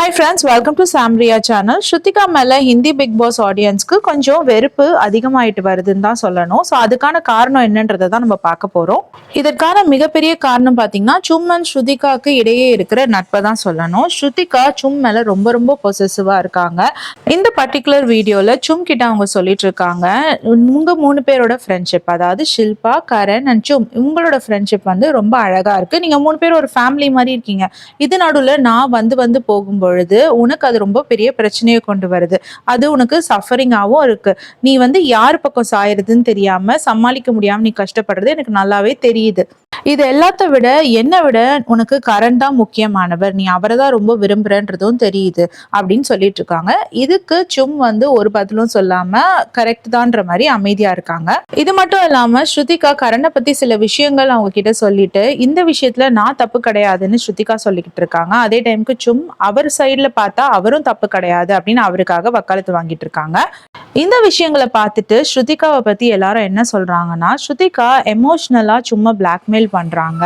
Hi friends, welcome to Samria channel. Shruthika மேல Hindi big pass ஆடியன்ஸ்க்கு கொஞ்சம் வெறுப்பு அதிகமாயிட்டு வருதுன்னு தான் சொல்லணும். ஸோ அதுக்கான காரணம் என்னன்றதை தான் நம்ம பார்க்க போறோம். இதற்கான மிகப்பெரிய காரணம் பார்த்தீங்கன்னா சும்மன் ஸ்ருதிகாவுக்கு இடையே இருக்கிற நட்பை தான் சொல்லணும். ஸ்ருதிகா சும் மேல ரொம்ப ரொம்ப பொசசிவா இருக்காங்க. இந்த பர்டிகுலர் வீடியோல சும் கிட்ட அவங்க சொல்லிட்டு இருக்காங்க, உங்க 3 பேரோட ஃப்ரெண்ட்ஷிப், அதாவது ஷில்பா, கரண் அண்ட் சும், உங்களோட ஃப்ரெண்ட்ஷிப் வந்து ரொம்ப அழகா இருக்கு. நீங்க 3 பேர் ஒரு ஃபேமிலி மாதிரி இருக்கீங்க. இது நடுவில் நான் வந்து போகும் பொழுது உனக்கு அது ரொம்ப பெரிய பிரச்சனையை கொண்டு வருது. அது உனக்கு சஃபரிங்காகவும் இருக்கு. நீ வந்து யார் பக்கம் சாயறதுன்னு தெரியாம சமாளிக்க முடியாம நீ கஷ்டப்படுறது எனக்கு நல்லாவே தெரியுது. இது எல்லாத்த விட என்னை விட உனக்கு கரண் தான் முக்கியமானவர், நீ அவரை தான் ரொம்ப விரும்புறன்றதும் தெரியுது அப்படின்னு சொல்லிட்டு இருக்காங்க. இதுக்கு சும் வந்து ஒரு பதிலும் சொல்லாம கரெக்ட் தான்ற மாதிரி அமைதியா இருக்காங்க. இது மட்டும் இல்லாம ஸ்ருதிகா கரணை பத்தி சில விஷயங்கள் அவங்க கிட்ட சொல்லிட்டு இந்த விஷயத்துல நான் தப்பு கிடையாதுன்னு ஸ்ருதிகா சொல்லிக்கிட்டு இருக்காங்க. அதே டைமுக்கு சும் அவர் சைட்ல பார்த்தா அவரும் தப்பு கிடையாது அப்படின்னு அவருக்காக வக்காலத்து வாங்கிட்டு இருக்காங்க. இந்த விஷயங்களை பார்த்துட்டு ஸ்ருதிகாவை பத்தி எல்லாரும் என்ன சொல்றாங்கன்னா, ஸ்ருதிகா எமோஷ்னலா சும்மா பிளாக்மெயில் பண்றாங்க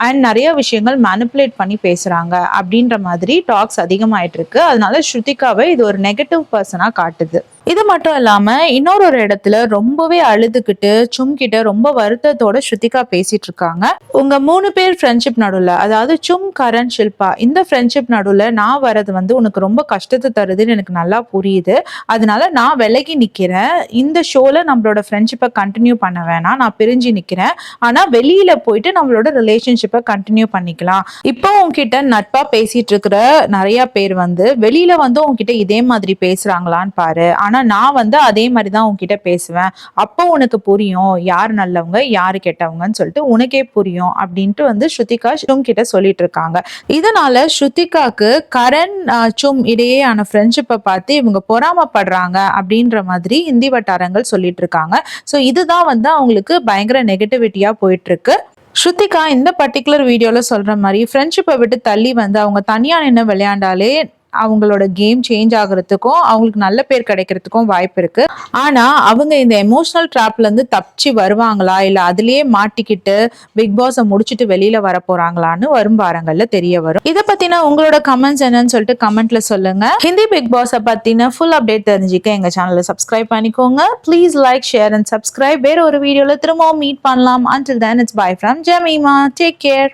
அண்ட் நிறைய விஷயங்கள் மேனிப்புலேட் பண்ணி பேசுறாங்க அப்படின்ற மாதிரி டாக்ஸ் அதிகமாயிட்டு இருக்கு. அதனால ஸ்ருதிகாவை இது ஒரு நெகட்டிவ் பர்சனா காட்டுது. இது மட்டும் இல்லாம இன்னொரு இடத்துல ரொம்பவே அழுதுகிட்டு சும் கிட்ட ரொம்ப வருத்தத்தோட ஸ்ருதிகா பேசிட்டு இருக்காங்க. உங்க 3 பேர் ஃப்ரெண்ட்ஷிப் நடுவில், அதாவது சும், கரண், ஷில்பா, இந்த ஃப்ரெண்ட்ஷிப் நடுவில் நான் வரது வந்து உனக்கு ரொம்ப கஷ்டத்தை தருதுன்னு எனக்கு நல்லா புரியுது. அதனால நான் விலகி நிக்கிறேன். இந்த ஷோல நம்மளோட ஃப்ரெண்ட்ஷிப்பை கண்டினியூ பண்ண வேணாம், நான் பிரிஞ்சு நிக்கிறேன். ஆனா வெளியில போயிட்டு நம்மளோட ரிலேஷன்ஷிப்பை கண்டினியூ பண்ணிக்கலாம். இப்போ உன்கிட்ட நட்பா பேசிட்டு இருக்கிற நிறைய பேர் வந்து வெளியில வந்து உன்கிட்ட இதே மாதிரி பேசுறாங்களான்னு பாரு. ஆனா நான் வந்து அதே மாதிரி தான் உன்கிட்ட பேசுவேன். அப்போ உனக்கு புரியும் யார் நல்லவங்க யாரு கெட்டவங்கன்னு சொல்லிட்டு உனக்கே புரியும் அப்படின்ட்டு வந்து ஸ்ருதிகா சும் கிட்ட சொல்லிட்டு இருக்காங்க. இதனால ஸ்ருதிகாக்கு கரண் சும் இடையேயான ஃப்ரெண்ட்ஷிப்பை பார்த்து இவங்க பொறாமப்படுறாங்க அப்படின்ற மாதிரி ஹிந்தி வட்டாரங்கள் சொல்லிட்டு இருக்காங்க. ஸோ இதுதான் வந்து அவங்களுக்கு பயங்கர நெகட்டிவிட்டியா போயிட்டு இருக்கு. ஸ்ருதிகா இந்த பர்டிகுலர் வீடியோல சொல்ற மாதிரி ஃப்ரெண்ட்ஷிப்பை விட்டு தள்ளி வந்து அவங்க தனியா நின்று விளையாண்டாலே அவங்களோட கேம் சேஞ்ச் ஆகுறதுக்கும் அவங்களுக்கு நல்ல பேர் கிடைக்கிறதுக்கும் வாய்ப்பு இருக்கு. ஆனா அவங்க இந்த எமோஷனல் ட்ராப்ல இருந்து தப்பிச்சு வருவாங்களா இல்ல அதுலயே மாட்டிக்கிட்டு பிக் பாஸை முடிச்சுட்டு வெளியில வர போறாங்களான்னு வரும் வாரங்கள்ல தெரிய வரும். இதை பத்தின உங்களோட கமெண்ட்ஸ் என்னன்னு சொல்லிட்டு கமெண்ட்ல சொல்லுங்க. ஹிந்தி பிக் பாஸை பத்தின ஃபுல் அப்டேட் தெரிஞ்சுக்க எங்க சேனலை சப்ஸ்கிரைப் பண்ணிக்கோங்க. Please like, share and subscribe. வேற ஒரு வீடியோல திரும்பவும் மீட் பண்ணலாம். Until then, it's bye from Jemima. Take care.